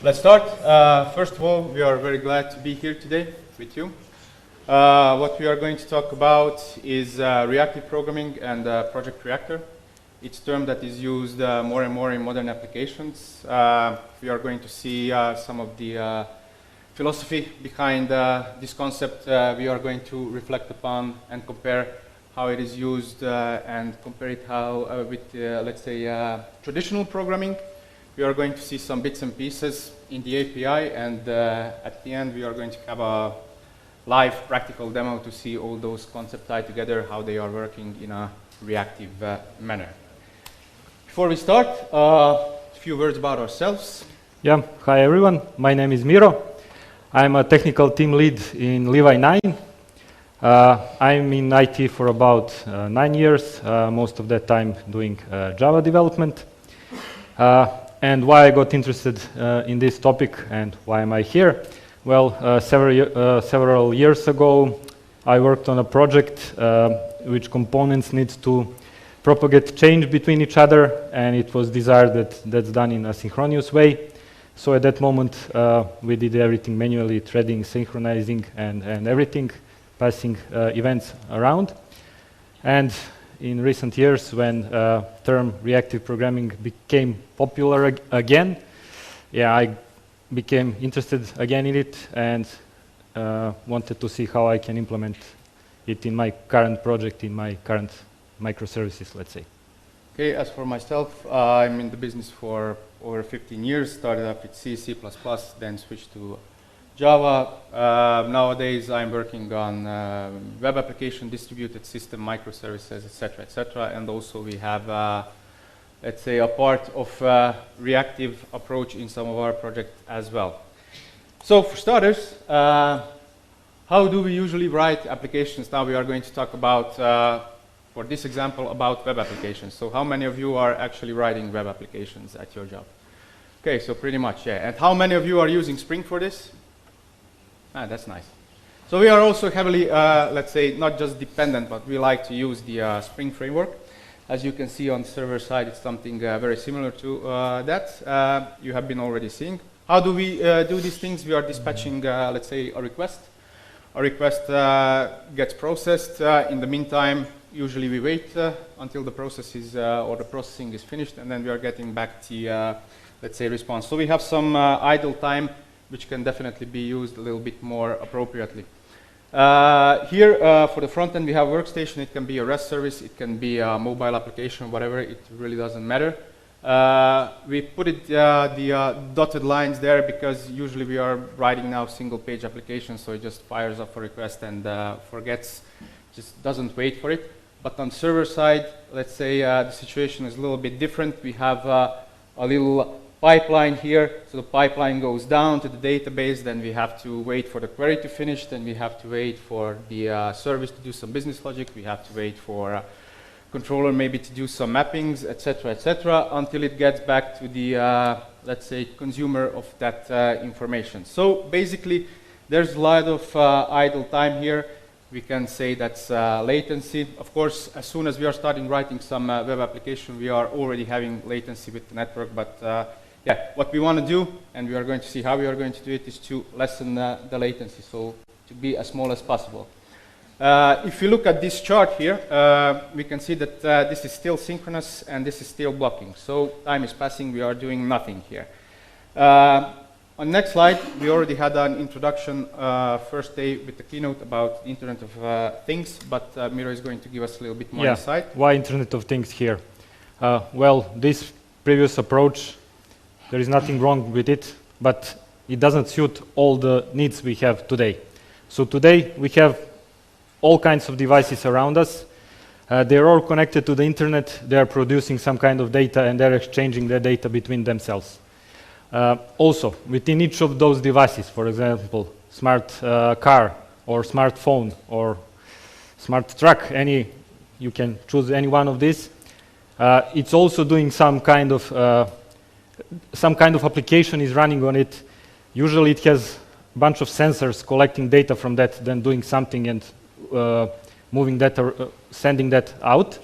Let's start. First of all, we are very glad to be here today with you. What we are going to talk about is reactive programming and Project Reactor. It's a term that is used more and more in modern applications. We are going to see some of the philosophy behind this concept. We are going to reflect upon and compare how it is used and compare it with, let's say, traditional programming. We are going to see some bits and pieces in the API, and at the end we are going to have a live practical demo to see all those concepts tied together, how they are working in a reactive manner. Before we start, a few words about ourselves. Yeah, hi everyone, my name is Miro. I'm a technical team lead in Levi 9. I'm in IT for about 9 years, most of that time doing Java development. And why I got interested in this topic and why am I here? Well, several years ago, I worked on a project which components need to propagate change between each other, and it was desired that that's done in a synchronous way. So at that moment, we did everything manually, threading, synchronizing, and everything, passing events around. And in recent years, when term reactive programming became popular again, I became interested again in it and wanted to see how I can implement it in my current project, in my current microservices, let's say. Okay, as for myself, I'm in the business for over 15 years, started up with C, C++, then switched to Java. Nowadays I'm working on web application, distributed system, microservices, etc., and also we have, let's say, a part of reactive approach in some of our projects as well. So for starters, how do we usually write applications? Now we are going to talk about, for this example, about web applications. So how many of you are actually writing web applications at your job? Okay, so pretty much, yeah. And how many of you are using Spring for this? That's nice. So we are also heavily, let's say, not just dependent, but we like to use the Spring framework. As you can see on the server side, it's something very similar to that you have been already seeing. How do we do these things? We are dispatching, let's say, a request. A request gets processed. In the meantime, usually we wait until the process is, or the processing is finished, and then we are getting back the, let's say, response. So we have some idle time, which can definitely be used a little bit more appropriately. Here, for the front end, we have workstation. It can be a REST service, it can be a mobile application, whatever, it really doesn't matter. We put it, the dotted lines there because usually we are writing now single page applications, so it just fires up a request and forgets, just doesn't wait for it. But on server side, let's say the situation is a little bit different. We have a little pipeline here, so the pipeline goes down to the database, then we have to wait for the query to finish, then we have to wait for the service to do some business logic, we have to wait for controller maybe to do some mappings, etc., until it gets back to the, let's say, consumer of that information. So basically, there's a lot of idle time here. We can say that's latency. Of course, as soon as we are starting writing some web application, we are already having latency with the network, but yeah, what we want to do, and we are going to see how we are going to do it, is to lessen the latency, so to be as small as possible. If you look at this chart here, we can see that this is still synchronous and this is still blocking. So time is passing, we are doing nothing here. On next slide, we already had an introduction first day with the keynote about the Internet of Things, but Miro is going to give us a little bit more insight. Why Internet of Things here? Well, this previous approach, there is nothing wrong with it, but it doesn't suit all the needs we have today. So today we have all kinds of devices around us. They're all connected to the internet, they are producing some kind of data and they're exchanging their data between themselves. Also, within each of those devices, for example, smart car or smartphone or smart truck, you can choose any one of these. It's also doing some kind of application is running on it. Usually it has a bunch of sensors collecting data from that, then doing something and moving that or sending that out.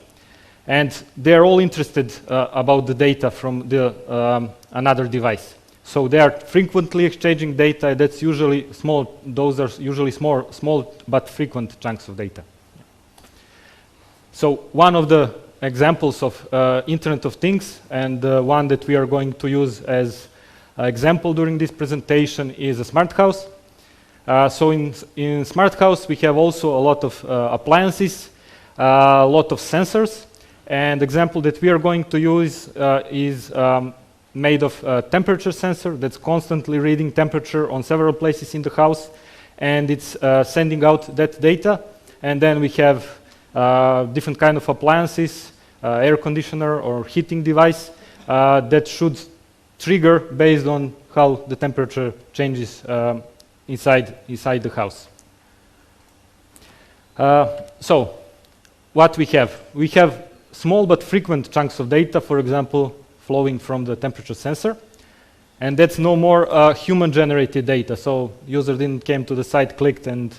And they're all interested about the data from the another device. So they are frequently exchanging data. That's usually small. Those are usually small but frequent chunks of data. So one of the examples of Internet of Things, and one that we are going to use as an example during this presentation, is a smart house. So in smart house, we have also a lot of appliances, a lot of sensors. And the example that we are going to use is made of a temperature sensor that's constantly reading temperature on several places in the house, and it's sending out that data. And then we have different kind of appliances, air conditioner or heating device that should trigger based on how the temperature changes inside the house. So what we have small but frequent chunks of data, for example, flowing from the temperature sensor, and that's no more human-generated data. So user didn't came to the site, clicked, and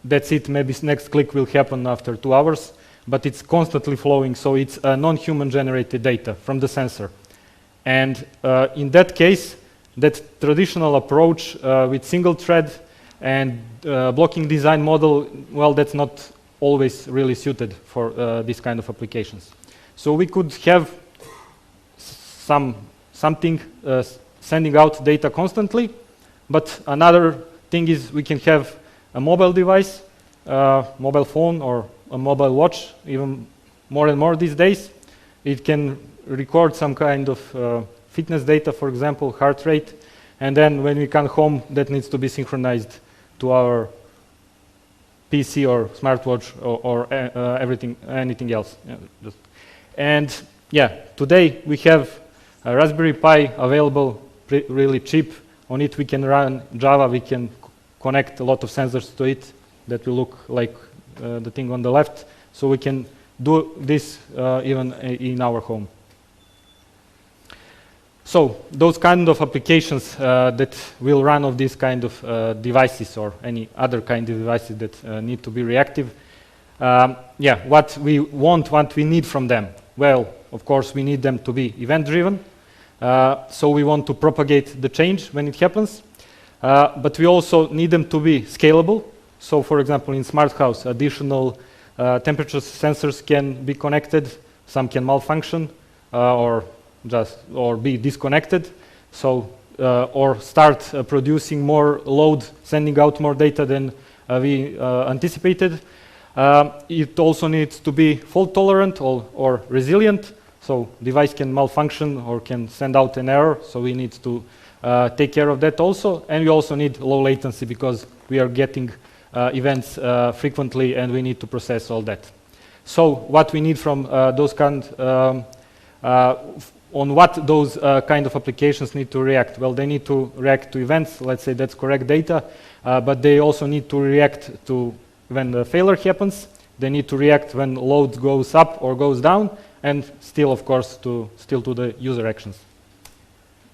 that's it. Maybe next click will happen after 2 hours, but it's constantly flowing, so it's non-human-generated data from the sensor. And in that case, that traditional approach with single thread and blocking design model, well, that's not always really suited for this kind of applications. So we could have something sending out data constantly, but another thing is we can have a mobile device, mobile phone or a mobile watch, even more and more these days. It can record some kind of fitness data, for example, heart rate, and then when we come home, that needs to be synchronized to our PC or smartwatch or anything else. And yeah, today we have a Raspberry Pi available really cheap. On it we can run Java, we can connect a lot of sensors to it that will look like the thing on the left. So we can do this even in our home. So those kind of applications that will run of these kind of devices or any other kind of devices that need to be reactive. Yeah, what we want, what we need from them. Well, of course, we need them to be event-driven. So we want to propagate the change when it happens. But we also need them to be scalable. So for example, in smart house, additional temperature sensors can be connected. Some can malfunction or be disconnected. So or start producing more load, sending out more data than we anticipated. It also needs to be fault tolerant or resilient. So device can malfunction or can send out an error. So we need to take care of that also. And we also need low latency because we are getting events frequently and we need to process all that. So what we need from those kind on what those kind of applications need to react? Well, they need to react to events. Let's say that's correct data, but they also need to react to when the failure happens. They need to react when load goes up or goes down, and still, of course, to the user actions.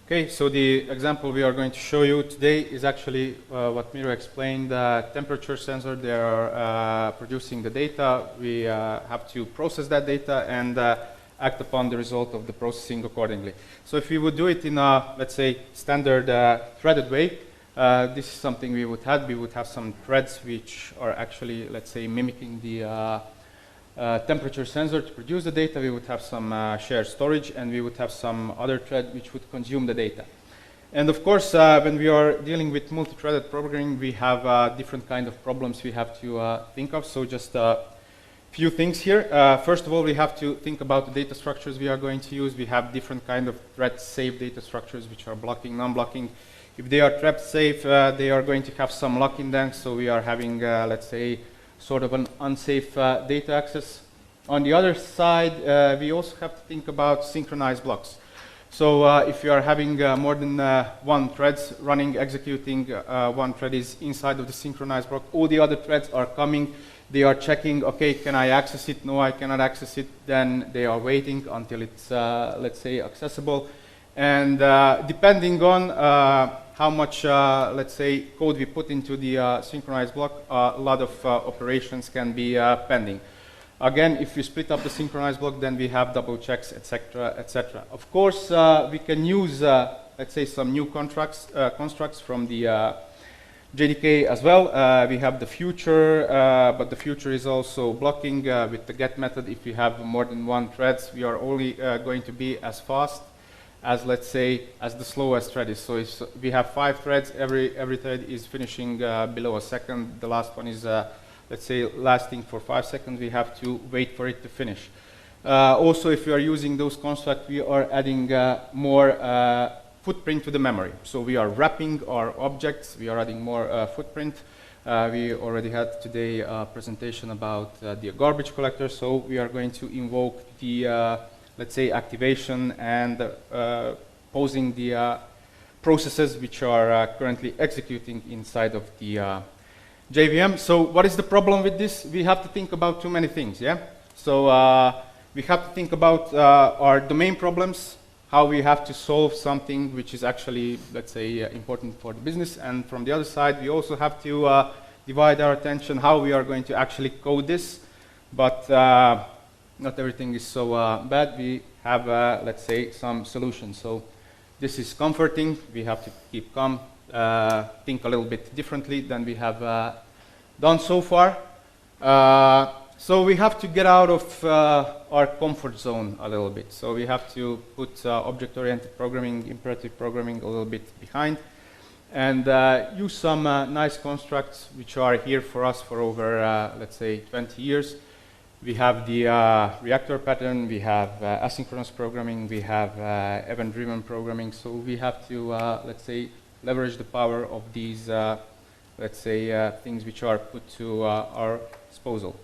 Okay, so the example we are going to show you today is actually what Miro explained, temperature sensor. They are producing the data. We have to process that data and act upon the result of the processing accordingly. So if we would do it in a, let's say, standard threaded way, this is something we would have. We would have some threads which are actually, let's say, mimicking the temperature sensor to produce the data. We would have some shared storage, and we would have some other thread which would consume the data. And of course, when we are dealing with multi-threaded programming, we have different kind of problems we have to think of. So just few things here. First of all, we have to think about the data structures we are going to use. We have different kind of thread safe data structures which are blocking, non-blocking. If they are thread safe, they are going to have some lock in them. So we are having, let's say, sort of an unsafe data access. On the other side, we also have to think about synchronized blocks. So if you are having more than one threads running, executing, one thread is inside of the synchronized block, all the other threads are coming. They are checking, okay, can I access it? No, I cannot access it. Then they are waiting until it's, let's say, accessible. And depending on how much, let's say, code we put into the synchronized block, a lot of operations can be pending. Again, if we split up the synchronized block, then we have double checks, etc., etc. Of course, we can use let's say, some new constructs from the JDK as well. We have the future, but the future is also blocking with the get method. If we have more than one threads, we are only going to be as fast as, let's say, as the slowest thread is. So if we have 5 threads, every thread is finishing below a second. The last one is, let's say, lasting for 5 seconds. We have to wait for it to finish. Also, if we are using those constructs, we are adding more footprint to the memory. So we are wrapping our objects, we are adding more footprint. We already had today a presentation about the garbage collector, so we are going to invoke the, let's say, activation and posing the processes which are currently executing inside of the JVM. So what is the problem with this? We have to think about too many things, yeah? So we have to think about our domain problems, how we have to solve something which is actually, let's say, important for the business. And from the other side, we also have to divide our attention how we are going to actually code this. But not everything is so bad. We have, let's say, some solutions. So this is comforting. We have to keep calm, think a little bit differently than we have done so far. So we have to get out of our comfort zone a little bit. So we have to put object-oriented programming, imperative programming a little bit behind, and use some nice constructs which are here for us for over, let's say, 20 years. We have the Reactor Pattern, we have asynchronous programming, we have event-driven programming. So we have to, let's say, leverage the power of these, let's say, things which are put to our disposal.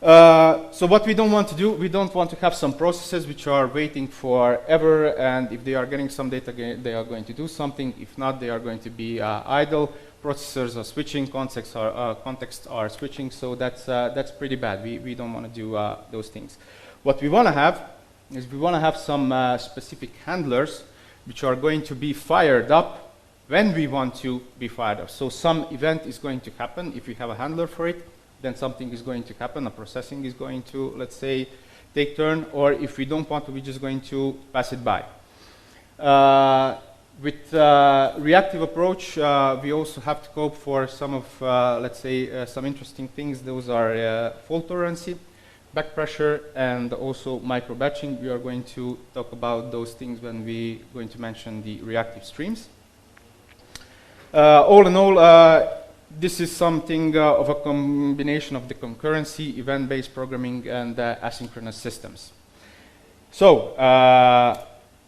So what we don't want to do, we don't want to have some processes which are waiting forever, and if they are getting some data, they are going to do something. If not, they are going to be idle. Processors are switching, contexts are switching, so that's pretty bad. We don't want to do those things. What we want to have is we want to have some specific handlers which are going to be fired up when we want to be fired up. So some event is going to happen. If we have a handler for it, then something is going to happen, a processing is going to, let's say, take turn, or if we don't want to, we're just going to pass it by. With reactive approach, we also have to cope for some of, let's say, some interesting things. Those are fault tolerancy, back pressure, and also micro-batching. We are going to talk about those things when we're going to mention the reactive streams. All in all, this is something of a combination of the concurrency, event-based programming, and asynchronous systems. So,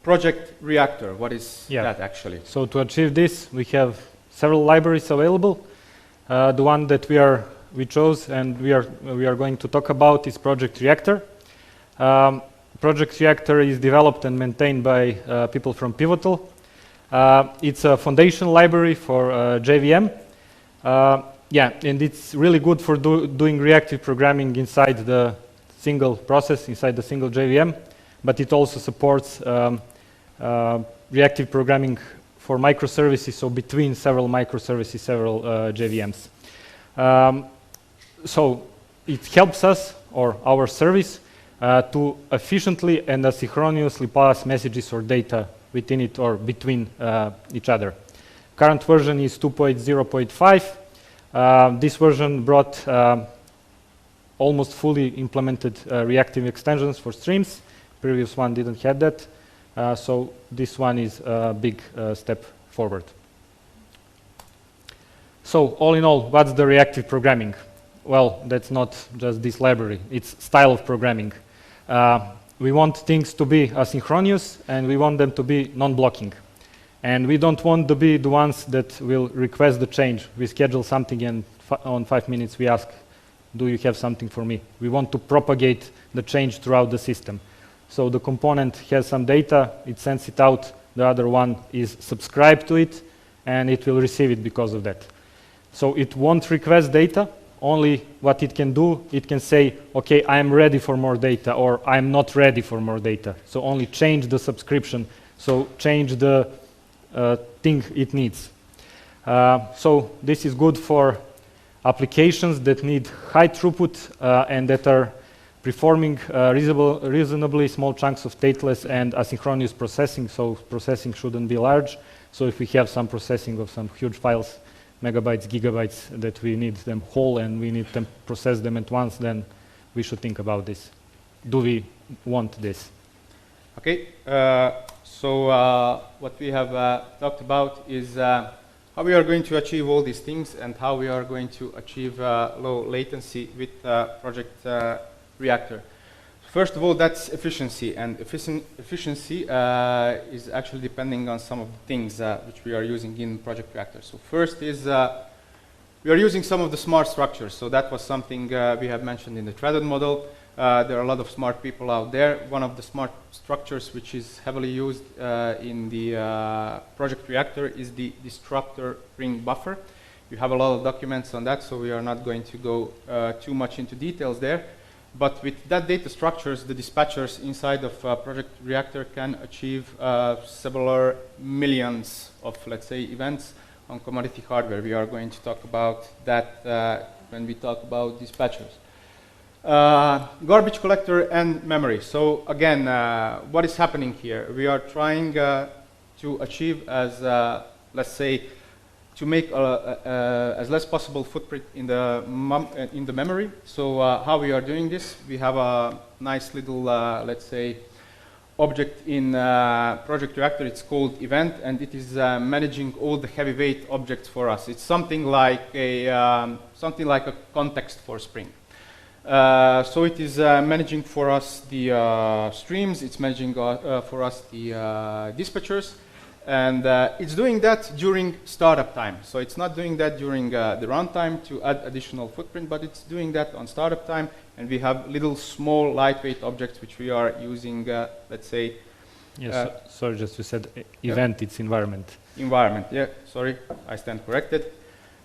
Project Reactor, what is that actually? So to achieve this, we have several libraries available. The one that we chose and we are going to talk about is Project Reactor. Project Reactor is developed and maintained by people from Pivotal. It's a foundation library for JVM. And it's really good for doing reactive programming inside the single process, inside the single JVM, but it also supports reactive programming for microservices, so between several microservices, several JVMs. So it helps us, or our service, to efficiently and asynchronously pass messages or data within it or between each other. Current version is 2.0.5. This version brought almost fully implemented reactive extensions for streams. Previous one didn't have that. So this one is a big step forward. So all in all, what's the reactive programming? Well, that's not just this library. It's style of programming. We want things to be asynchronous, and we want them to be non-blocking. And we don't want to be the ones that will request the change. We schedule something, and on 5 minutes we ask, do you have something for me? We want to propagate the change throughout the system. So the component has some data, it sends it out, the other one is subscribed to it, and it will receive it because of that. So it won't request data. Only what it can do, it can say, okay, I'm ready for more data, or I'm not ready for more data. So only change the subscription, so change the thing it needs. So this is good for applications that need high throughput and that are performing reasonably small chunks of stateless and asynchronous processing, so processing shouldn't be large. So if we have some processing of some huge files, megabytes, gigabytes, that we need them whole and we need to process them at once, then we should think about this. Do we want this? Okay, so what we have talked about is how we are going to achieve all these things and how we are going to achieve low latency with Project Reactor. First of all, that's efficiency, and efficiency is actually depending on some of the things which we are using in Project Reactor. So first is we are using some of the smart structures. So that was something we have mentioned in the threaded model. There are a lot of smart people out there. One of the smart structures which is heavily used in the Project Reactor is the disruptor ring buffer. You have a lot of documents on that, so we are not going to go too much into details there. But with that data structures, the dispatchers inside of Project Reactor can achieve several millions of, let's say, events on commodity hardware. We are going to talk about that when we talk about dispatchers. Garbage collector and memory. So again, what is happening here? We are trying to achieve as, let's say, to make as less possible footprint in the memory. So how we are doing this? We have a nice little, let's say, object in Project Reactor. It's called event, and it is managing all the heavyweight objects for us. It's something like a context for Spring. So it is managing for us the streams. It's managing for us the dispatchers. And it's doing that during startup time. So it's not doing that during the runtime to add additional footprint, but it's doing that on startup time. And we have little small lightweight objects which we are using, let's say. Yes, sorry, just you said event, it's environment. Environment, yeah, sorry, I stand corrected.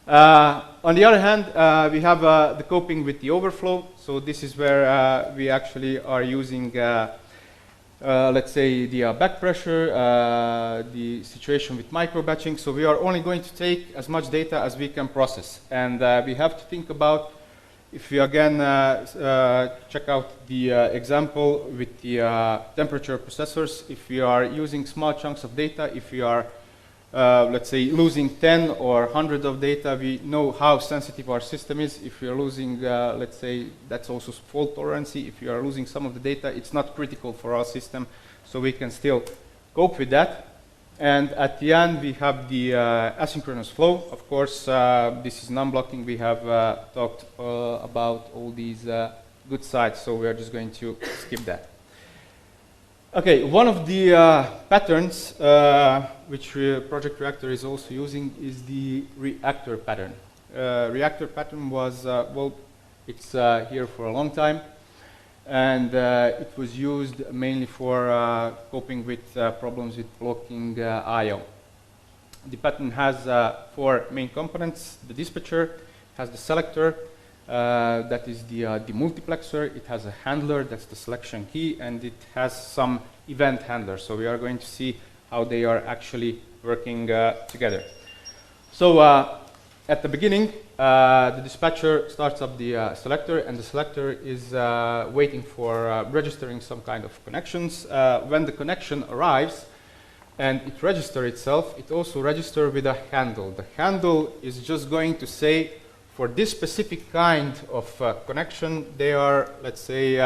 On the other hand, we have the coping with the overflow. So this is where we actually are using let's say the back pressure, the situation with micro batching. So we are only going to take as much data as we can process. And we have to think about, if we again check out the example with the temperature processors, if we are using small chunks of data, if we are let's say losing 10 or 100 of data, we know how sensitive our system is. If we are losing, let's say, that's also fault tolerance. If we are losing some of the data, it's not critical for our system, so we can still cope with that. And at the end, we have the asynchronous flow. Of course, this is non-blocking. We have talked about all these good sides, so we are just going to skip that. Okay, one of the patterns which Project Reactor is also using is the Reactor Pattern. Reactor Pattern was, well, it's here for a long time, and it was used mainly for coping with problems with blocking I/O. The pattern has 4 main components. The dispatcher has the selector, that is the multiplexer. It has a handler, that's the selection key, and it has some event handlers. So we are going to see how they are actually working together. So at the beginning, the dispatcher starts up the selector, and the selector is waiting for registering some kind of connections. When the connection arrives and it registers itself, it also registers with a handle. The handle is just going to say, for this specific kind of connection, they are, let's say,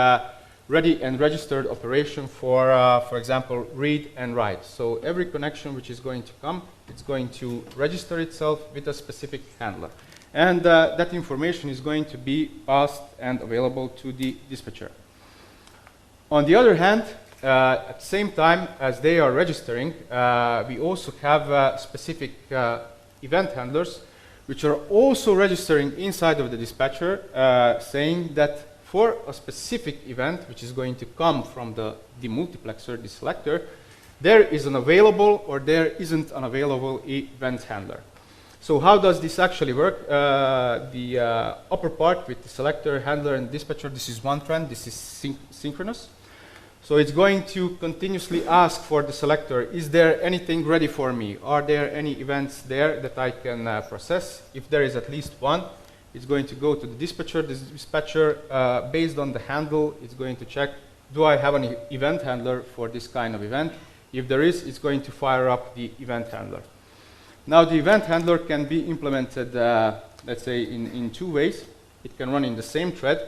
ready and registered operation for example, read and write. So every connection which is going to come, it's going to register itself with a specific handler. And that information is going to be passed and available to the dispatcher. On the other hand, at the same time as they are registering, we also have specific event handlers which are also registering inside of the dispatcher, saying that for a specific event, which is going to come from the demultiplexer, the selector, there is an available or there isn't an available event handler. So how does this actually work? The upper part with the selector, handler, and dispatcher, this is one trend, this is synchronous. So it's going to continuously ask for the selector, is there anything ready for me? Are there any events there that I can process? If there is at least one, it's going to go to the dispatcher. This dispatcher, based on the handle, is going to check, do I have an event handler for this kind of event? If there is, it's going to fire up the event handler. Now, the event handler can be implemented, let's say, in two ways. It can run in the same thread,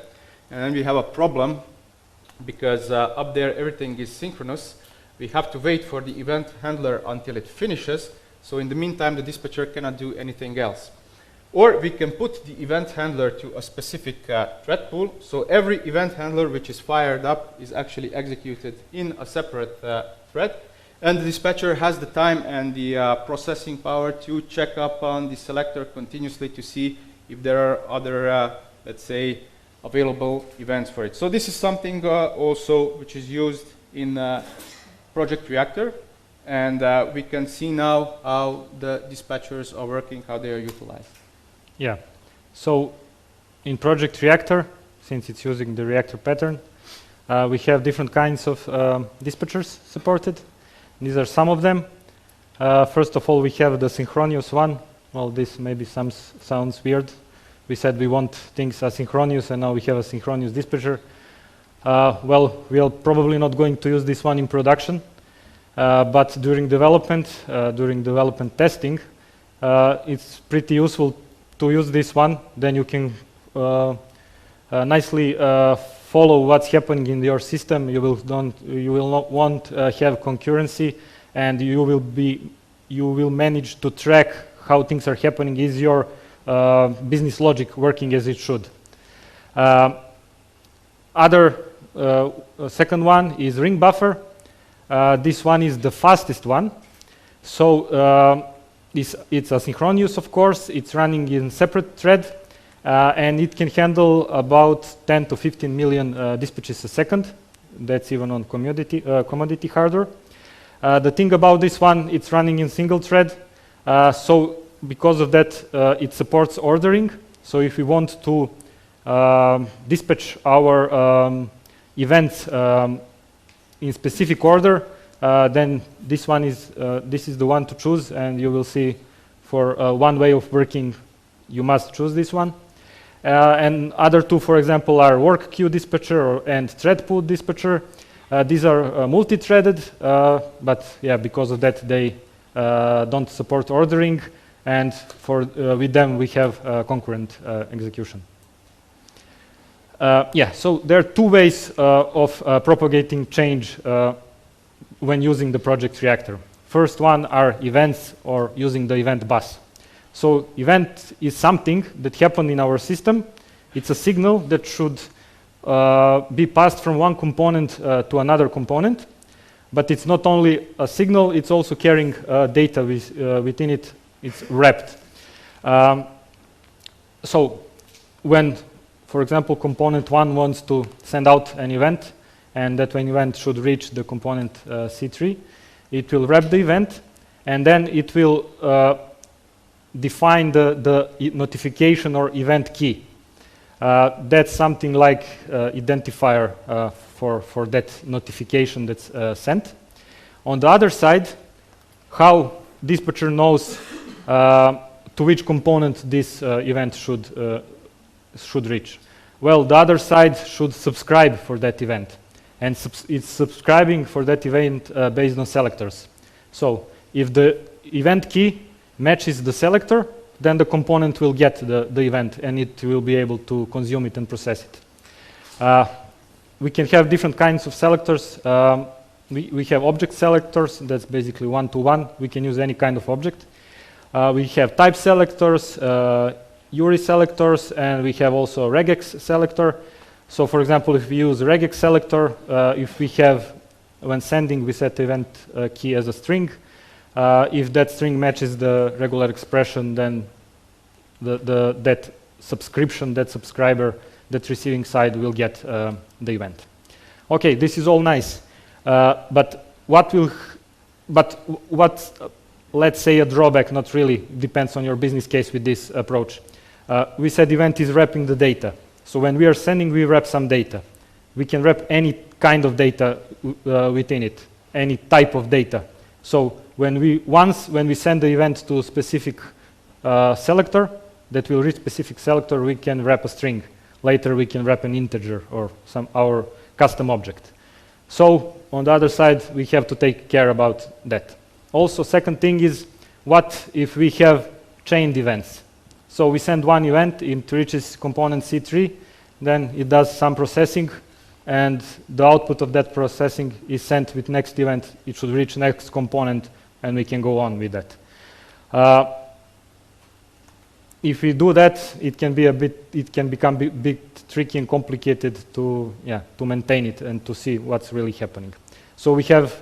and then we have a problem because up there everything is synchronous. We have to wait for the event handler until it finishes. So in the meantime, the dispatcher cannot do anything else. Or we can put the event handler to a specific thread pool. So every event handler which is fired up is actually executed in a separate thread. And the dispatcher has the time and the processing power to check up on the selector continuously to see if there are other, let's say, available events for it. So this is something also which is used in Project Reactor. And we can see now how the dispatchers are working, how they are utilized. Yeah. So in Project Reactor, since it's using the Reactor pattern, we have different kinds of dispatchers supported. These are some of them. First of all, we have the synchronous one. Well, this maybe sounds weird. We said we want things asynchronous, and now we have a synchronous dispatcher. Well, we are probably not going to use this one in production. But during development testing, it's pretty useful to use this one. Then you can nicely follow what's happening in your system. You won't have concurrency, and you will manage to track how things are happening. Is your business logic working as it should? Second one is ring buffer. This one is the fastest one. So it's asynchronous, of course. It's running in separate thread, and it can handle about 10 to 15 million dispatches a second. That's even on commodity hardware. The thing about this one, it's running in single thread. So because of that, it supports ordering. So if we want to dispatch our events in specific order, then this is the one to choose, and you will see for one way of working, you must choose this one. And other two, for example, are work queue dispatcher and thread pool dispatcher. These are multi-threaded, but yeah, because of that, they don't support ordering, and with them we have concurrent execution. So there are two ways of propagating change when using the Project Reactor. First one are events, or using the event bus. So event is something that happened in our system. It's a signal that should be passed from one component to another component. But it's not only a signal, it's also carrying data within it. It's wrapped. So when, for example, component 1 wants to send out an event, and that one event should reach the component C3, it will wrap the event, and then it will define the notification or event key. That's something like identifier for that notification that's sent. On the other side, how dispatcher knows to which component this event should reach. Well, the other side should subscribe for that event, and it's subscribing for that event based on selectors. So if the event key matches the selector, then the component will get the event, and it will be able to consume it and process it. We can have different kinds of selectors. We have object selectors. That's basically one-to-one. We can use any kind of object. We have type selectors, URI selectors, and we have also regex selector. So for example, if we use regex selector, if we have, when sending, we set event key as a string. If that string matches the regular expression, then that subscription, that subscriber, that receiving side will get the event. Okay, this is all nice, but what's let's say a drawback? Not really. Depends on your business case with this approach. We said event is wrapping the data. So when we are sending, we wrap some data. We can wrap any kind of data within it, any type of data. So when we send the event to a specific selector, that will reach specific selector, we can wrap a string. Later, we can wrap an integer or our custom object. So on the other side, we have to take care about that. Also, second thing is, what if we have chained events? So we send one event, it reaches component C3, then it does some processing, and the output of that processing is sent with next event. It should reach next component, and we can go on with that. If we do that, it can become a bit tricky and complicated to maintain it and to see what's really happening. So we have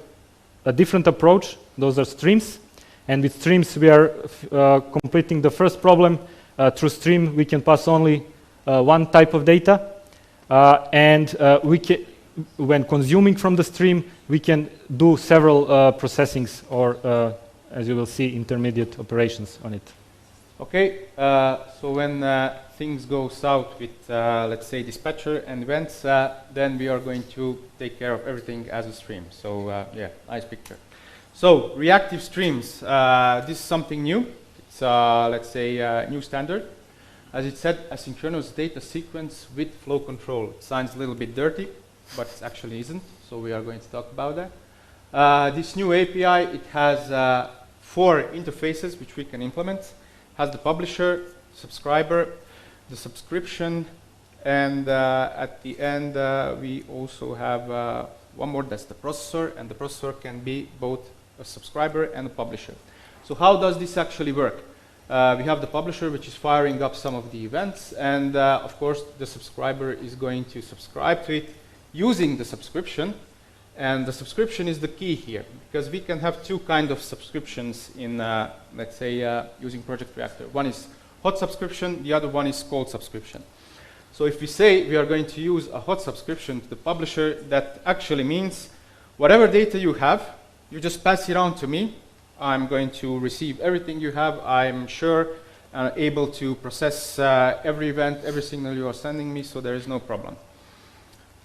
a different approach. Those are streams, and with streams we are completing the first problem. Through stream, we can pass only one type of data, and when consuming from the stream, we can do several processings or, as you will see, intermediate operations on it. Okay, so when things go south with, let's say, dispatcher and events, then we are going to take care of everything as a stream. So yeah, nice picture. So reactive streams, this is something new. It's, let's say, a new standard. As it said, asynchronous data sequence with flow control. It sounds a little bit dirty, but it actually isn't. So we are going to talk about that. This new API, it has 4 interfaces which we can implement. Has the publisher, subscriber, the subscription, and at the end we also have one more, that's the processor, and the processor can be both a subscriber and a publisher. So how does this actually work? We have the publisher, which is firing up some of the events, and of course the subscriber is going to subscribe to it using the subscription. And the subscription is the key here, because we can have 2 kinds of subscriptions in, let's say, using Project Reactor. One is hot subscription, the other one is cold subscription. So if we say we are going to use a hot subscription to the publisher, that actually means whatever data you have, you just pass it on to me. I'm going to receive everything you have. I'm sure able to process every event, every signal you are sending me, so there is no problem.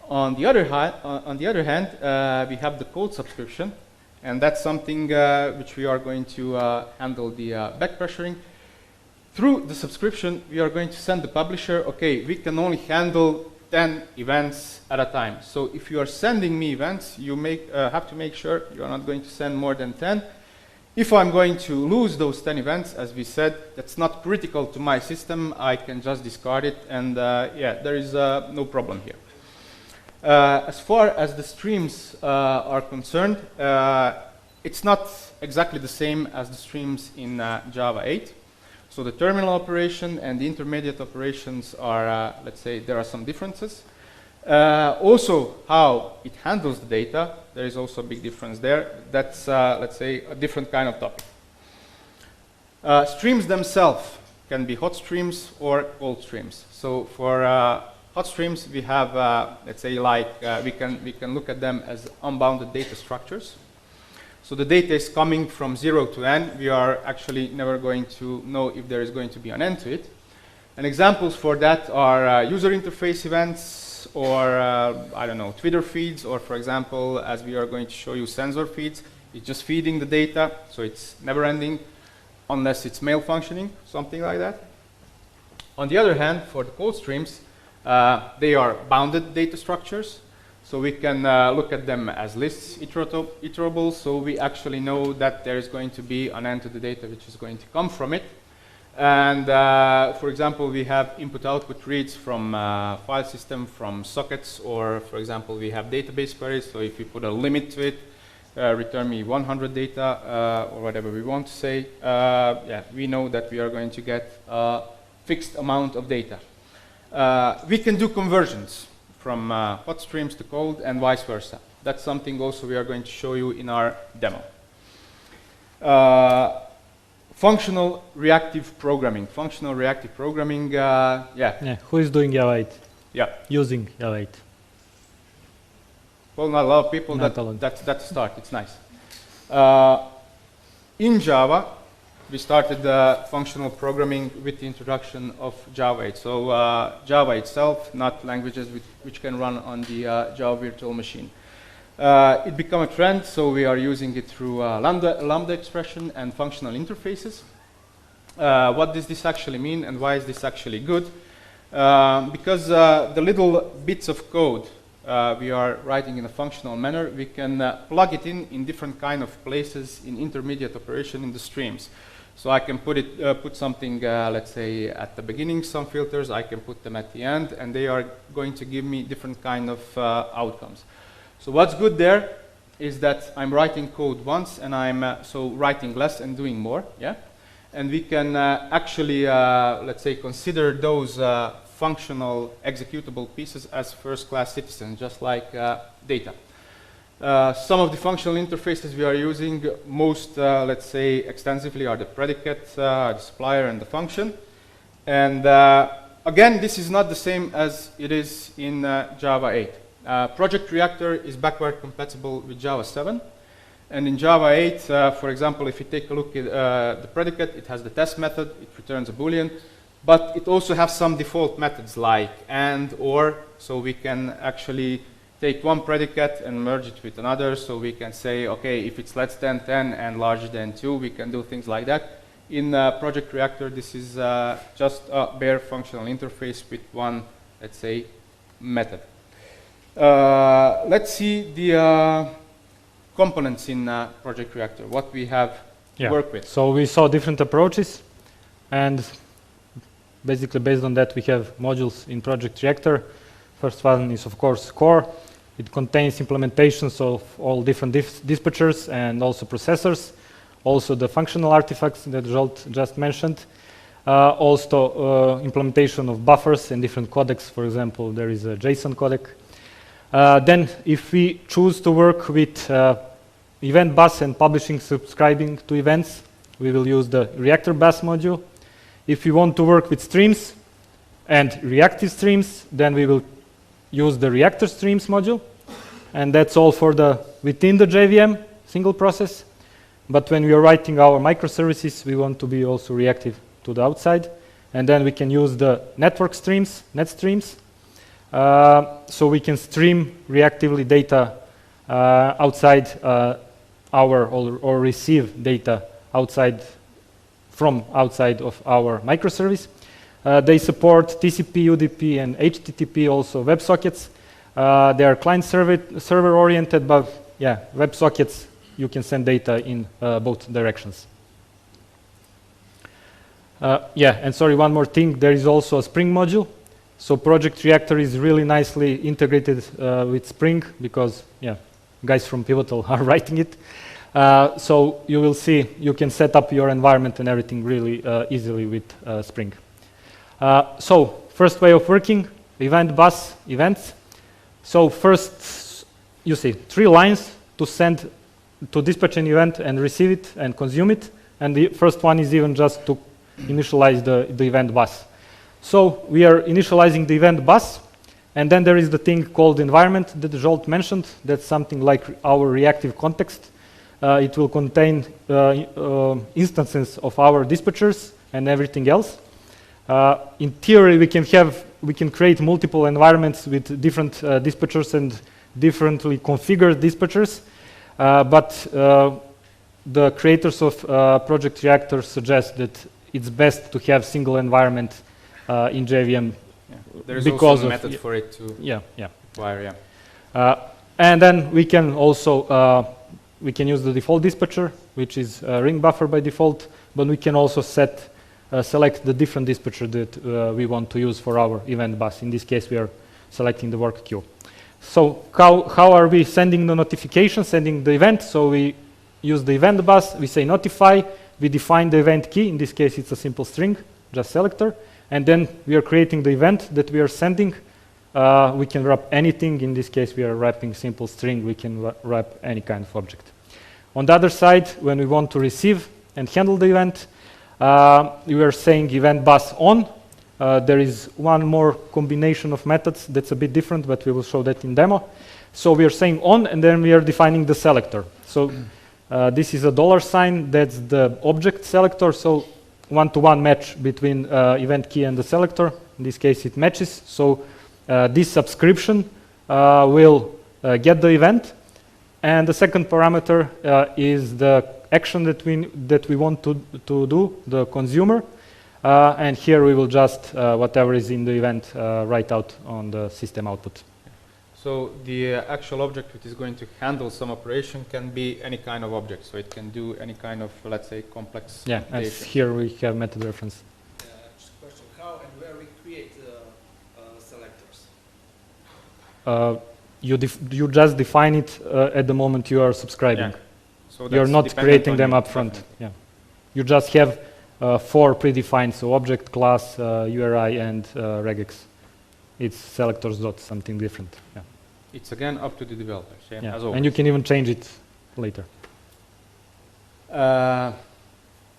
On the other hand, we have the cold subscription, and that's something which we are going to handle the back pressuring. Through the subscription, we are going to send the publisher, okay, we can only handle 10 events at a time. So if you are sending me events, you have to make sure you are not going to send more than 10. If I'm going to lose those 10 events, as we said, that's not critical to my system. I can just discard it, and yeah, there is no problem here. As far as the streams are concerned, it's not exactly the same as the streams in Java 8. So the terminal operation and the intermediate operations are, let's say, there are some differences. Also, how it handles the data, there is also a big difference there. That's, let's say, a different kind of topic. Streams themselves can be hot streams or cold streams. So for hot streams, we have, let's say, like we can look at them as unbounded data structures. So the data is coming from 0 to n. We are actually never going to know if there is going to be an end to it. And examples for that are user interface events, or I don't know, Twitter feeds, or for example, as we are going to show you, sensor feeds. It's just feeding the data, so it's never ending unless it's mail functioning, something like that. On the other hand, for the cold streams, they are bounded data structures, so we can look at them as lists, iterable, so we actually know that there is going to be an end to the data which is going to come from it. And for example, we have input-output reads from file system, from sockets, or for example, we have database queries, so if we put a limit to it, return me 100 data, or whatever we want to say, yeah, we know that we are going to get a fixed amount of data. We can do conversions from hot streams to cold and vice versa. That's something also we are going to show you in our demo. Functional reactive programming. Functional reactive programming, yeah. Who is doing Java 8? Yeah. Using Java 8? Well, not a lot of people. That's a start. It's nice. In Java, we started functional programming with the introduction of Java 8. So Java itself, not languages which can run on the Java virtual machine. It became a trend, so we are using it through lambda expression and functional interfaces. What does this actually mean, and why is this actually good? Because the little bits of code we are writing in a functional manner, we can plug it in different kind of places in intermediate operation in the streams. So I can put something, let's say, at the beginning, some filters, I can put them at the end, and they are going to give me different kind of outcomes. So what's good there is that I'm writing code once, and I'm so writing less and doing more, yeah? And we can actually, let's say, consider those functional executable pieces as first-class citizens, just like data. Some of the functional interfaces we are using most, let's say, extensively are the predicate, the supplier, and the function. And again, this is not the same as it is in Java 8. Project Reactor is backward compatible with Java 7. And in Java 8, for example, if you take a look at the predicate, it has the test method, it returns a Boolean, but it also has some default methods like and, or, so we can actually take one predicate and merge it with another, so we can say, okay, if it's less than 10 and larger than 2, we can do things like that. In Project Reactor, this is just a bare functional interface with one, let's say, method. Let's see the components in Project Reactor, what we have to work with. So we saw different approaches, and basically based on that we have modules in Project Reactor. First one is, of course, core. It contains implementations of all different dispatchers and also processors. Also the functional artifacts that Zolt just mentioned. Also implementation of buffers and different codecs. For example, there is a JSON codec. Then if we choose to work with event bus and publishing, subscribing to events, we will use the Reactor bus module. If we want to work with streams and reactive streams, then we will use the Reactor Streams module, and that's all for the within the JVM single process. But when we are writing our microservices, we want to be also reactive to the outside, and then we can use the network streams, net streams, so we can stream reactively data outside or receive data outside from outside of our microservice. They support TCP, UDP, and HTTP, also WebSockets. They are client-server oriented, but yeah, WebSockets, you can send data in both directions. Yeah, and sorry, one more thing, there is also a Spring module. So Project Reactor is really nicely integrated with Spring because, yeah, guys from Pivotal are writing it. So you will see, you can set up your environment and everything really easily with Spring. So first way of working, event bus events. So first, you see 3 lines to send, to dispatch an event and receive it and consume it. And the first one is even just to initialize the event bus. So we are initializing the event bus, and then there is the thing called environment that Zolt mentioned. That's something like our reactive context. It will contain instances of our dispatchers and everything else. In theory, we can create multiple environments with different dispatchers and differently configured dispatchers, but the creators of Project Reactor suggest that it's best to have single environment in JVM. Yeah. There's also a method for it to acquire. And then we can also we can use the default dispatcher, which is ring buffer by default, but we can also select the different dispatcher that we want to use for our event bus. In this case, we are selecting the work queue. So how are we sending the notification, sending the event? So we use the event bus, we say notify, we define the event key. In this case, it's a simple string, just selector. And then we are creating the event that we are sending. We can wrap anything. In this case, we are wrapping simple string. We can wrap any kind of object. On the other side, when we want to receive and handle the event, we are saying event bus on. There is one more combination of methods that's a bit different, but we will show that in demo. So we are saying on, and then we are defining the selector. So this is a $sign. That's the object selector. So one-to-one match between event key and the selector. In this case, it matches. So this subscription will get the event. And the second parameter is the action that we want to do, the consumer, and here we will just whatever is in the event write out on the system output. So the actual object which is going to handle some operation can be any kind of object. So it can do any kind of, let's say, complex And computation. here we have method reference. Just a question, how and where we create selectors? You just define it at the moment you are subscribing. Yeah. So You're that's not dependent creating on them you, up front. definitely. Yeah. You just have 4 predefined, so object, class, URI, and regex. It's selectors dot something different. Yeah. It's again up to the developers, yeah, Yeah. as always. And you can even change it later.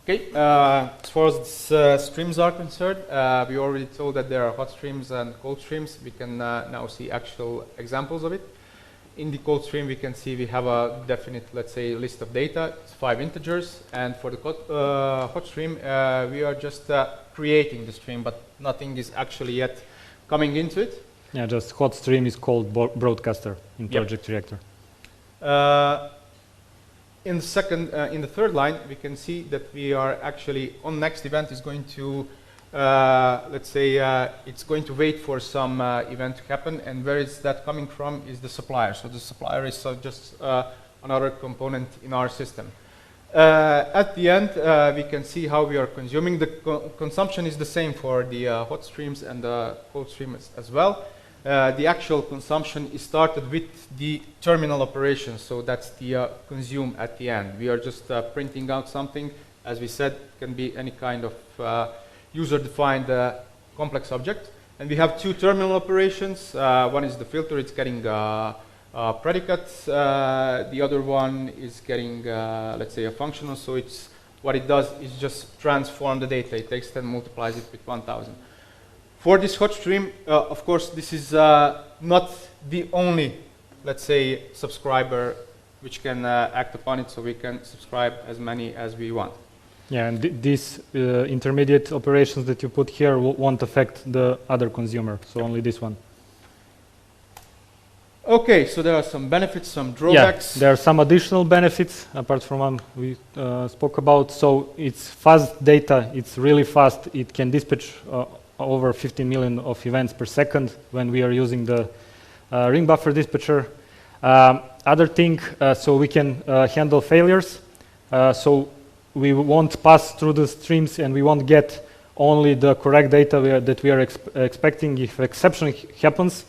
Okay, as far as streams are concerned, we already told that there are hot streams and cold streams. We can now see actual examples of it. In the cold stream, we can see we have a definite, let's say, list of data. It's 5 integers. And for the hot stream, we are just creating the stream, but nothing is actually yet coming into it. Yeah, just hot stream is called broadcaster in Project Reactor. In the third line, we can see that we are actually on next event is going to, let's say, it's going to wait for some event to happen, and where is that coming from is the supplier. So the supplier is just another component in our system. At the end, we can see how we are consuming. The consumption is the same for the hot streams and the cold streams as well. The actual consumption is started with the terminal operation, so that's the consume at the end. We are just printing out something. As we said, it can be any kind of user-defined complex object. And we have 2 terminal operations. One is the filter, it's getting predicates. The other one is getting, let's say, a functional. So it's what it does is just transform the data. It takes it and multiplies it with 1000. For this hot stream, of course, this is not the only, let's say, subscriber which can act upon it, so we can subscribe as many as we want. Yeah, and these intermediate operations that you put here won't affect the other consumer, so only this one. Okay, so there are some benefits, some drawbacks. Yeah, there are some additional benefits apart from one we spoke about. So it's fast data, it's really fast. It can dispatch over 15 million of events per second when we are using the ring buffer dispatcher. Other thing, so we can handle failures. So we won't pass through the streams and we won't get only the correct data that we are expecting. If exception happens,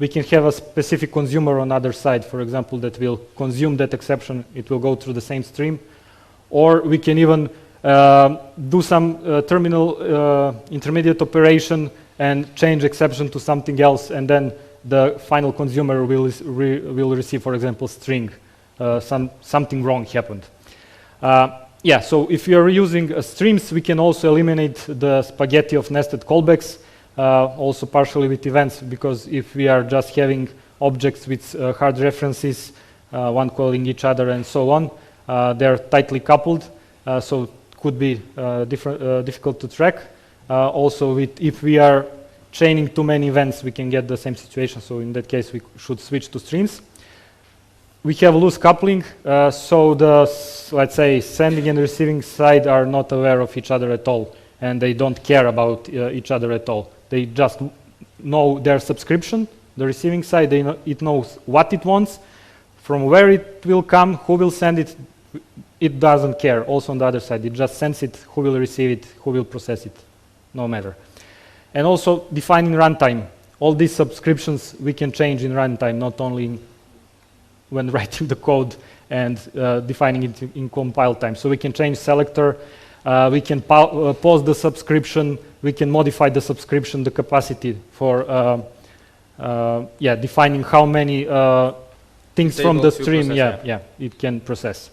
we can have a specific consumer on the other side, for example, that will consume that exception. It will go through the same stream. Or we can even do some terminal intermediate operation and change exception to something else, and then the final consumer will receive, for example, string. Something wrong happened. Yeah, so if you are using streams, we can also eliminate the spaghetti of nested callbacks, also partially with events, because if we are just having objects with hard references, one calling each other and so on, they're tightly coupled, so could be difficult to track. Also, if we are chaining too many events, we can get the same situation. So in that case, we should switch to streams. We have loose coupling, so the, let's say, sending and receiving side are not aware of each other at all, and they don't care about each other at all. They just know their subscription. The receiving side, it knows what it wants, from where it will come, who will send it. It doesn't care. Also on the other side, it just sends it, who will receive it, who will process it, no matter. And also defining runtime. All these subscriptions we can change in runtime, not only when writing the code and defining it in compile time. So we can change selector, we can pause the subscription, we can modify the subscription, the capacity for defining how many things from the stream it can process.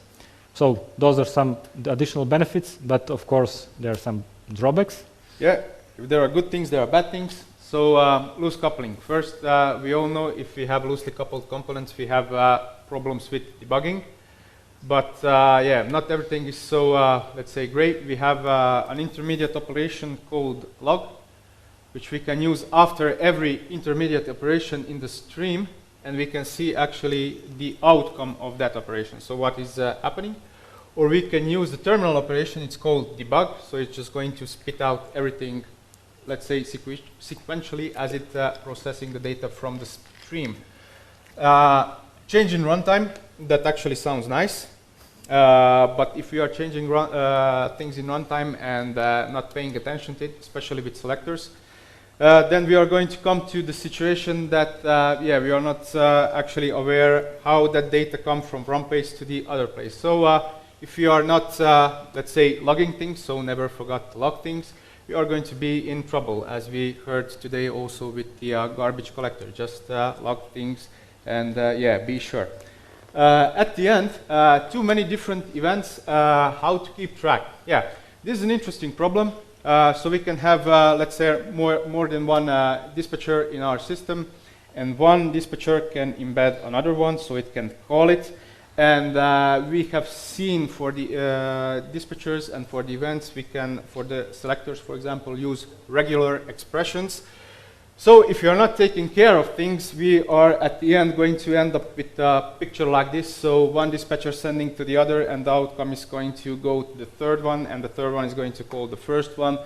So those are some additional benefits, but of course there are some drawbacks. Yeah, if there are good things, there are bad things. So loose coupling. First, we all know if we have loosely coupled components, we have problems with debugging. But yeah, not everything is so, let's say, great. We have an intermediate operation called log, which we can use after every intermediate operation in the stream, and we can see actually the outcome of that operation. So what is happening? or we can use the terminal operation. It's called debug, so it's just going to spit out everything, let's say sequentially as it processing the data from the stream. Change in runtime, that actually sounds nice, but if we are changing things in runtime and not paying attention to it, especially with selectors, then we are going to come to the situation that yeah, we are not actually aware how that data come from one place to the other place. So if you are not, let's say, logging things, so never forgot to log things, we are going to be in trouble, as we heard today also with the garbage collector. Just log things and yeah, be sure. At the end, too many different events, how to keep track. Yeah, this is an interesting problem. So we can have, let's say, more than one dispatcher in our system, and one dispatcher can embed another one, so it can call it. And we have seen for the dispatchers and for the events, we can, for the selectors, for example, use regular expressions. So if you're not taking care of things, we are at the end going to end up with a picture like this. So one dispatcher sending to the other, and the outcome is going to go to the third one, and the third one is going to call the first one.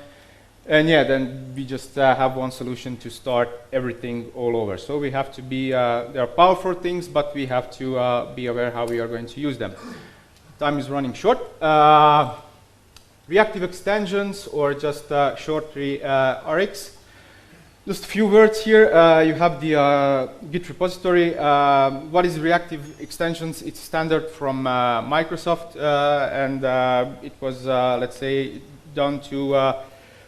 And yeah, then we just have one solution to start everything all over. So we have to be, they are powerful things, but we have to be aware how we are going to use them. Time is running short. Reactive extensions, or just shortly Rx. Just a few words here. You have the Git repository. What is Reactive Extensions? It's standard from Microsoft, and it was, let's say, done to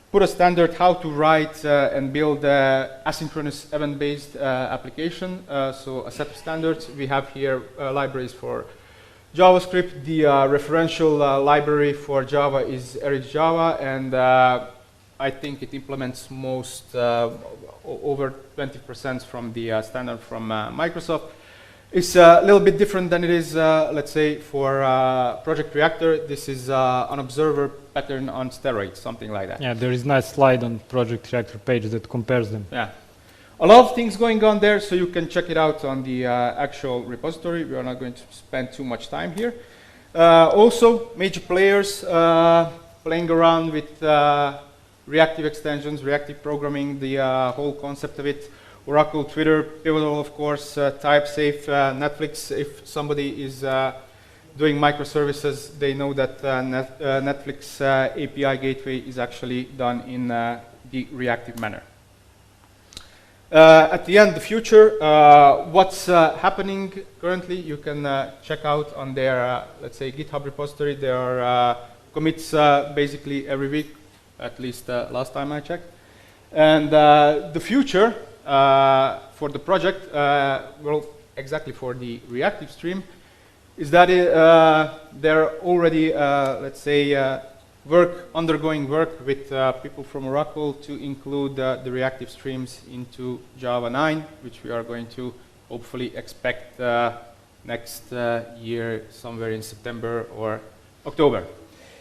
put a standard how to write and build asynchronous event-based application. So a set of standards. We have here libraries for JavaScript. The referential library for Java is RxJava, and I think it implements most, over 20% from the standard from Microsoft. It's a little bit different than it is, let's say, for Project Reactor. This is an observer pattern on steroids, something like that. Yeah, there is a nice slide on Project Reactor page that compares them. Yeah. A lot of things going on there, so you can check it out on the actual repository. We are not going to spend too much time here. Also, major players playing around with reactive extensions, reactive programming, the whole concept of it. Oracle, Twitter, Pivotal, of course, TypeSafe, Netflix. If somebody is doing microservices, they know that Netflix API gateway is actually done in the reactive manner. At the end, the future, what's happening currently, you can check out on their, let's say, GitHub repository. There are commits basically every week, at least last time I checked. And the future for the project, well, exactly for the reactive stream, is that they're already, let's say, undergoing work with people from Oracle to include the reactive streams into Java 9, which we are going to hopefully expect next year, somewhere in September or October.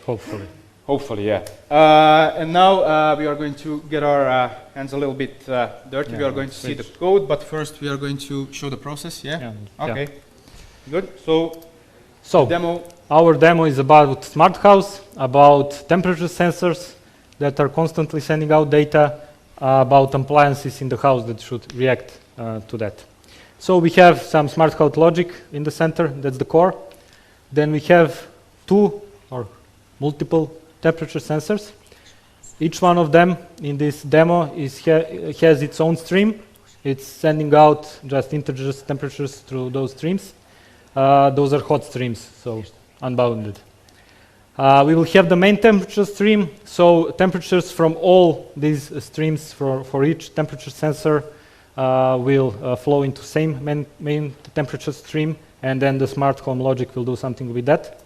Hopefully. Hopefully, yeah. And now we are going to get our hands a little bit dirty. Yeah, we are going to see the code, but first we are going to show the process, yeah? Okay, yeah. Good. So demo. Our demo is about smart house, about temperature sensors that are constantly sending out data, about appliances in the house that should react to that. So we have some smart house logic in the center, that's the core. Then we have two or multiple temperature sensors. Each one of them in this demo has its own stream. It's sending out just integers temperatures through those streams. Those are hot streams, so unbounded. We will have the main temperature stream, so temperatures from all these streams for each temperature sensor will flow into same main temperature stream, and then the smart home logic will do something with that.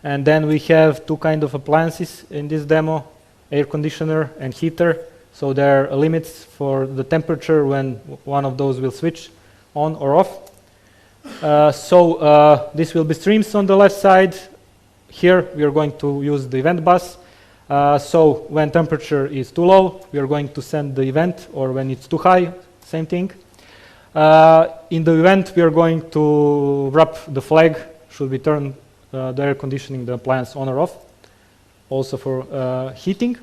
And then we have two kind of appliances in this demo, air conditioner and heater. So there are limits for the temperature when one of those will switch on or off. This will be streams on the left side. Here we are going to use the event bus. So when temperature is too low, we are going to send the event, or when it's too high, same thing. In the event, we are going to wrap the flag, should be turned the air conditioning the appliance on or off, also for heating.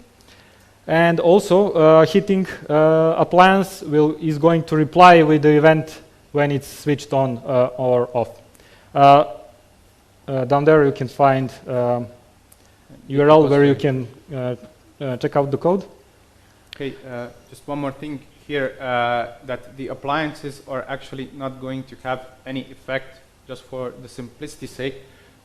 And also heating appliance is going to reply with the event when it's switched on or off. Down there you can find URL where you can check out the code. Okay, just one more thing here, that the appliances are actually not going to have any effect, just for the simplicity's sake.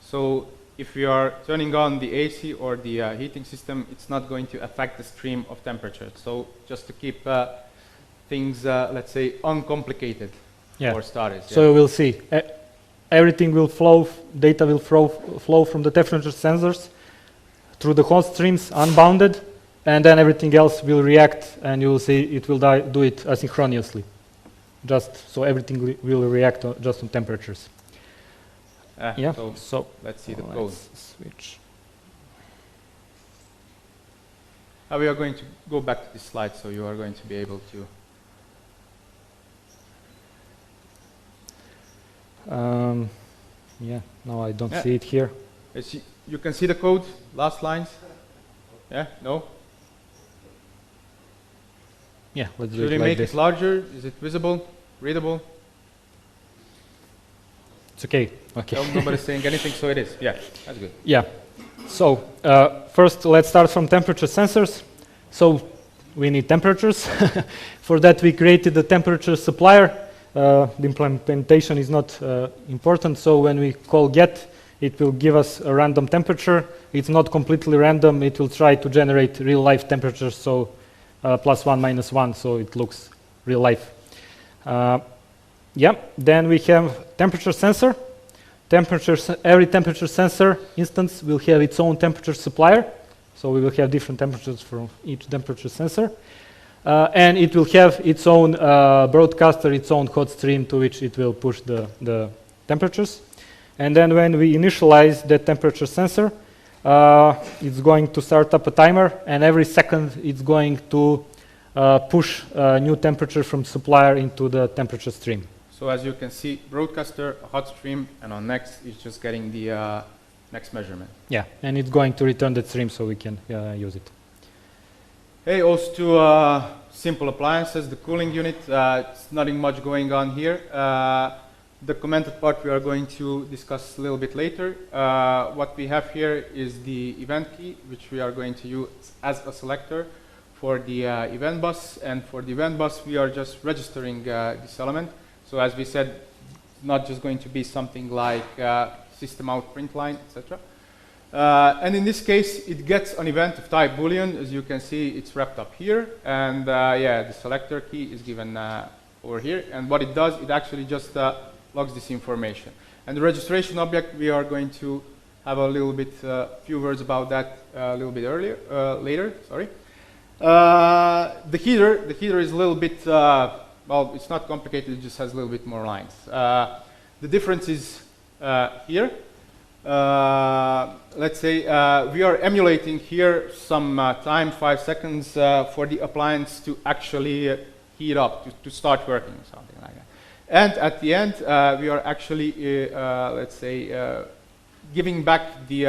So if we are turning on the AC or the heating system, it's not going to affect the stream of temperature. So just to keep things, let's say, uncomplicated for starters. So we'll see. Everything will flow, data will flow from the temperature sensors through the host streams unbounded, and then everything else will react, and you will see it will do it asynchronously. Just so everything will react just on temperatures. So let's see the code. Switch. We are going to go back to this slide, so you are going to be able to. No, I don't see it here. You can see the code, last lines. Yeah, no? Yeah, let's do Should we make it larger? Is it visible, readable? It's okay. Okay. Nobody's saying anything, so it is. Yeah, that's good. Yeah. So first, let's start from temperature sensors. So we need temperatures. For that, we created the temperature supplier. The implementation is not important. So when we call get, it will give us a random temperature. It's not completely random. It will try to generate real life temperatures. So +1, -1, so it looks real life. Then we have temperature sensor. Every temperature sensor instance will have its own temperature supplier. So we will have different temperatures from each temperature sensor. And it will have its own broadcaster, its own hot stream to which it will push the temperatures. And then when we initialize that temperature sensor, it's going to start up a timer, and every second it's going to push a new temperature from supplier into the temperature stream. So as you can see, broadcaster, a hot stream, and on next it's just getting the next measurement. Yeah, and it's going to return that stream so we can use it. Hey, also to simple appliances, the cooling unit, it's nothing much going on here. The commented part we are going to discuss a little bit later. What we have here is the event key, which we are going to use as a selector for the event bus. And for the event bus, we are just registering this element. So as we said, not just going to be something like system out print line, etc. And in this case, it gets an event of type Boolean. As you can see, it's wrapped up here. And the selector key is given over here. And what it does, it actually just logs this information. And the registration object, we are going to have a little bit, few words about that a little bit later. Sorry. The header is a little bit, well, it's not complicated. It just has a little bit more lines. The difference is here. Let's say we are emulating here some time, 5 seconds, for the appliance to actually heat up, to start working, something like that. And at the end, we are actually, let's say, giving back the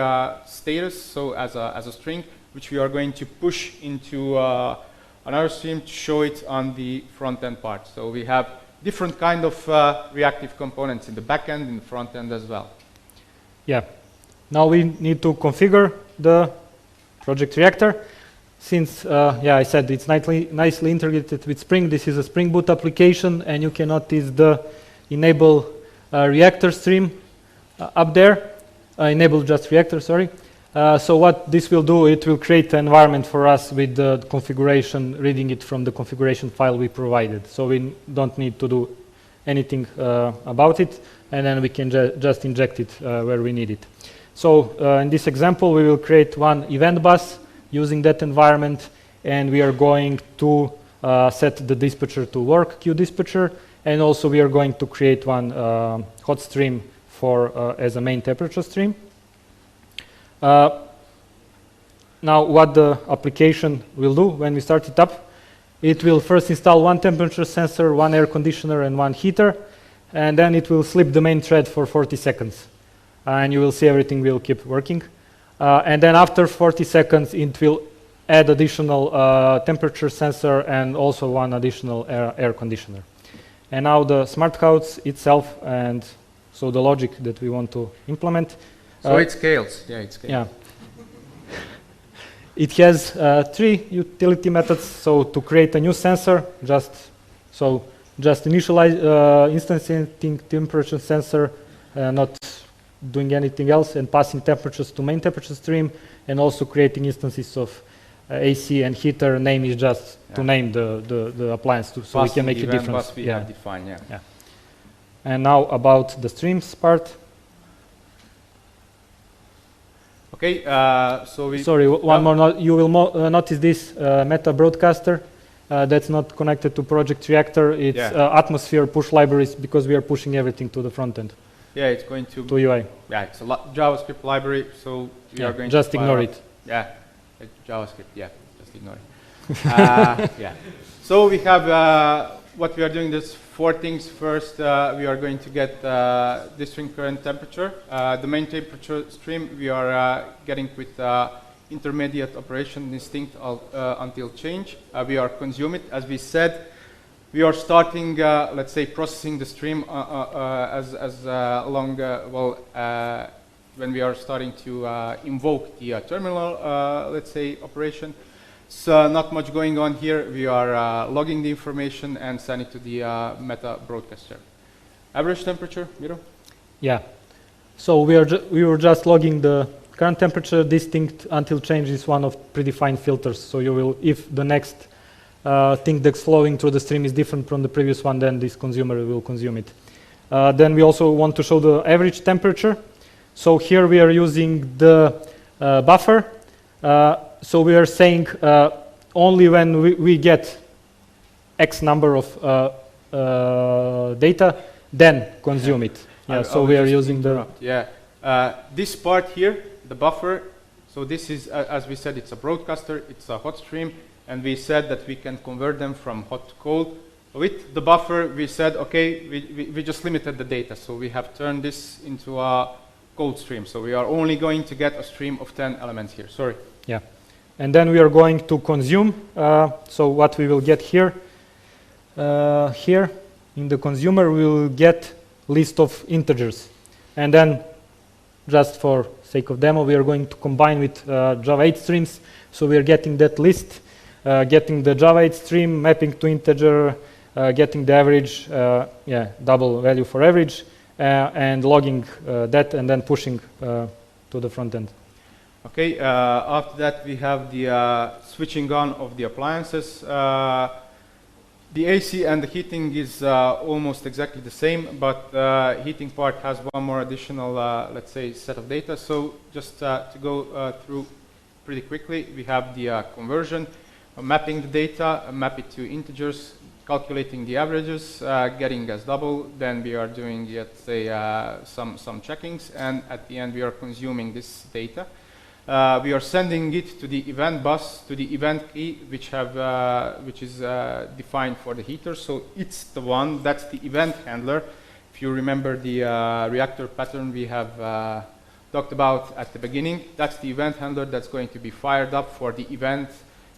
status, so as a string, which we are going to push into another stream to show it on the front-end part. So we have different kind of reactive components in the back end, in the front end as well. Yeah. Now we need to configure the Project Reactor. Since, I said it's nicely integrated with Spring, this is a Spring Boot application, and you can notice the enable reactor stream up there. Enable just reactor, sorry. So what this will do, it will create an environment for us with the configuration, reading it from the configuration file we provided. So we don't need to do anything about it, and then we can just inject it where we need it. So in this example, we will create one event bus using that environment, and we are going to set the dispatcher to work queue dispatcher, and also we are going to create one hot stream for as a main temperature stream. Now what the application will do when we start it up, it will first install one temperature sensor, one air conditioner, and one heater, and then it will sleep the main thread for 40 seconds. and you will see everything will keep working. And then after 40 seconds, it will add additional temperature sensor and also one additional air conditioner. And now the smart house itself, and so the logic that we want to implement. So it scales. Yeah, it scales. Yeah. It has 3 utility methods. So to create a new sensor, just initialize instancing temperature sensor, not doing anything else, and passing temperatures to main temperature stream, and also creating instances of AC and heater. Name is just to name the appliance, so we can make a difference. We have defined, yeah. And now about the streams part. Okay, so we... Sorry, one more. You will notice this meta broadcaster that's not connected to Project Reactor. It's atmosphere push libraries, because we are pushing everything to the front end. Yeah, it's going to UI. Yeah, it's a JavaScript library, so we are going just to ignore it. Yeah, JavaScript. Yeah, just ignore it. Yeah. So we have what we are doing. There's 4 things. First, we are going to get this string current temperature. The main temperature stream we are getting with intermediate operation distinct until change. We are consume it. As we said, we are starting, let's say, processing the stream when we are starting to invoke the terminal, let's say, operation. So not much going on here. We are logging the information and sending it to the meta broadcaster. Average temperature, Miro? Yeah. So we were just logging the current temperature. Distinct until change is one of predefined filters. So you will, if the next thing that's flowing through the stream is different from the previous one, then this consumer will consume it. Then we also want to show the average temperature. So here we are using the buffer. So we are saying only when we get X number of data, then consume it. Yeah, so we are using the... Yeah, this part here, the buffer, so this is, as we said, it's a broadcaster, it's a hot stream, and we said that we can convert them from hot to cold. With the buffer, we said, okay, we just limited the data, so we have turned this into a cold stream. So we are only going to get a stream of 10 elements here, sorry. Yeah. And then we are going to consume. So what we will get here, here in the consumer, we will get list of integers. And then, just for sake of demo, we are going to combine with Java 8 streams. So we are getting that list, getting the Java 8 stream, mapping to integer, getting the average, double value for average, and logging that, and then pushing to the front end. Okay, after that we have the switching on of the appliances. The AC and the heating is almost exactly the same, but heating part has one more additional, let's say, set of data. So just to go through pretty quickly, we have the conversion, mapping the data, map it to integers, calculating the averages, getting as double. Then we are doing, let's say, some checkings, and at the end we are consuming this data. We are sending it to the event bus, to the event key, which is defined for the heater. So it's the one, that's the event handler. If you remember the reactor pattern we have talked about at the beginning, that's the event handler that's going to be fired up for the event,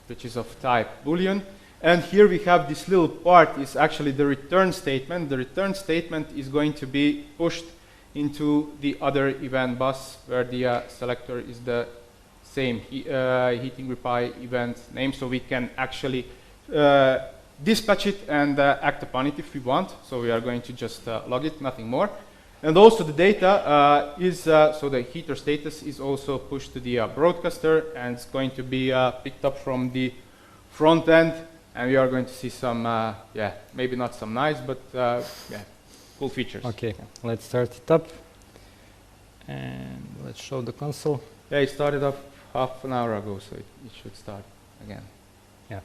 which is of type Boolean. And here we have this little part is actually the return statement. The return statement is going to be pushed into the other event bus, where the selector is the same heating reply event name, so we can actually dispatch it and act upon it if we want. So we are going to just log it, nothing more. And also the data is, so the heater status is also pushed to the broadcaster, and it's going to be picked up from the front end, and we are going to see some, maybe not some nice, but cool features. Okay, let's start it up, and let's show the console. Yeah, it started up half an hour ago, so it should start again. Yeah,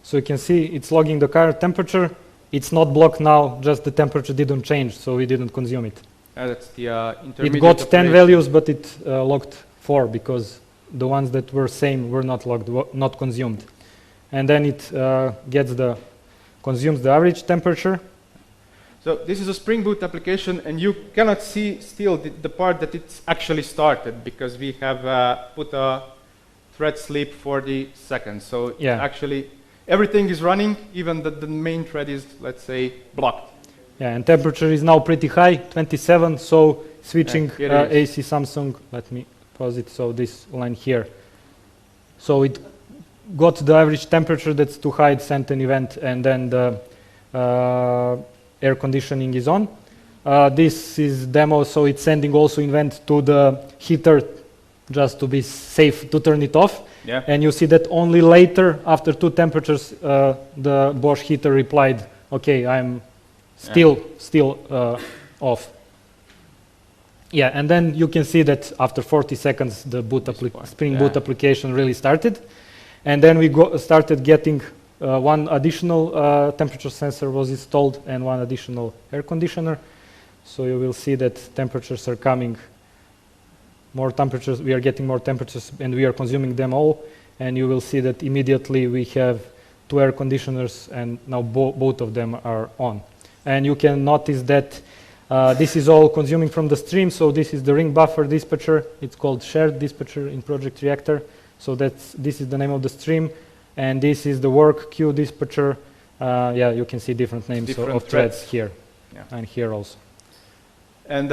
so you can see it's logging the current temperature. It's not blocked now, just the temperature didn't change, so we didn't consume it. That's the intermediate. It got 10 operation. values, but it logged 4 because the ones that were same were not logged, not consumed. And then it consumes the average temperature. So this is a Spring Boot application, and you cannot see still the part that it's actually started because we have put a thread sleep for the second. So Yeah. actually everything is running, even the main thread is, let's say, blocked. Yeah, and temperature is now pretty high, 27. So switching here it is. AC Samsung, let me pause it. So this line here. So it got the average temperature that's too high, it sent an event, and then the air conditioning is on. This is demo, so it's sending also event to the heater just to be safe to turn it off. Yeah. And you see that only later, after 2 temperatures, the Bosch heater replied, okay, I'm still off. Yeah, and then you can see that after 40 seconds, the Spring Boot application really started. And then we started getting one additional temperature sensor was installed and one additional air conditioner. So you will see that temperatures are coming, more temperatures, we are getting more temperatures and we are consuming them all. And you will see that immediately we have 2 air conditioners and now both of them are on. And you can notice that this is all consuming from the stream. So this is the ring buffer dispatcher. It's called shared dispatcher in Project Reactor. So this is the name of the stream. And this is the work queue dispatcher. Yeah, you can see different names of threads here and here also. And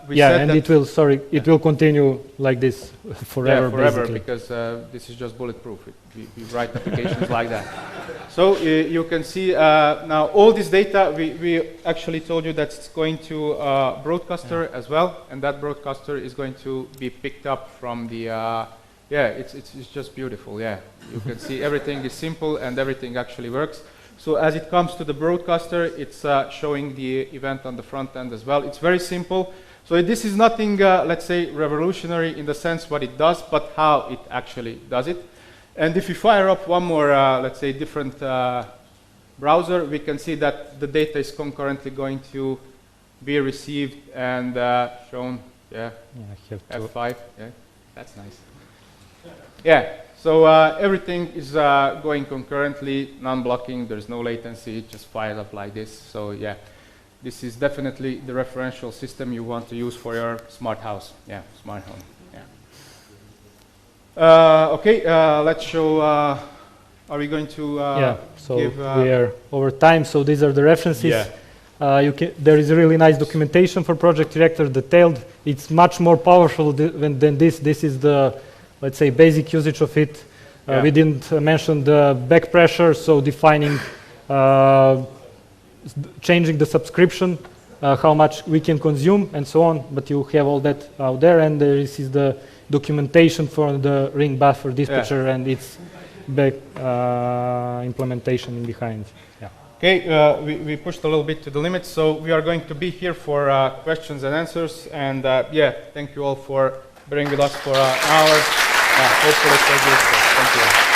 we yeah, said and that it will continue like this forever. Yeah, forever, basically. because this is just bulletproof. We write applications like that. So you can see now all this data, we actually told you that it's going to broadcaster as well, and that broadcaster is going to be picked up from the, yeah, it's just beautiful, yeah. You can see everything is simple and everything actually works. So as it comes to the broadcaster, it's showing the event on the front end as well. It's very simple. So this is nothing, let's say, revolutionary in the sense what it does, but how it actually does it. And if you fire up one more, let's say, different browser, we can see that the data is concurrently going to be received and shown. Yeah, F5. Yeah, that's nice. Yeah. So everything is going concurrently, non-blocking, there's no latency, it just fires up like this. So yeah, this is definitely the referential system you want to use for your smart house, yeah, smart home. Yeah. Okay, let's show, are we going to yeah, so give, we are over time, so these are the references. Yeah. There is a really nice documentation for Project Reactor, detailed. It's much more powerful than this. This is the, let's say, basic usage of it. We didn't mention the back pressure, so defining, changing the subscription, how much we can consume, and so on. But you have all that out there, and this is the documentation for the ring buffer dispatcher and its back implementation behind. Yeah. Okay, we pushed a little bit to the limit, so we are going to be here for questions and answers. And yeah, thank you all for bearing with us for an hour. Hopefully it was useful. Thank you.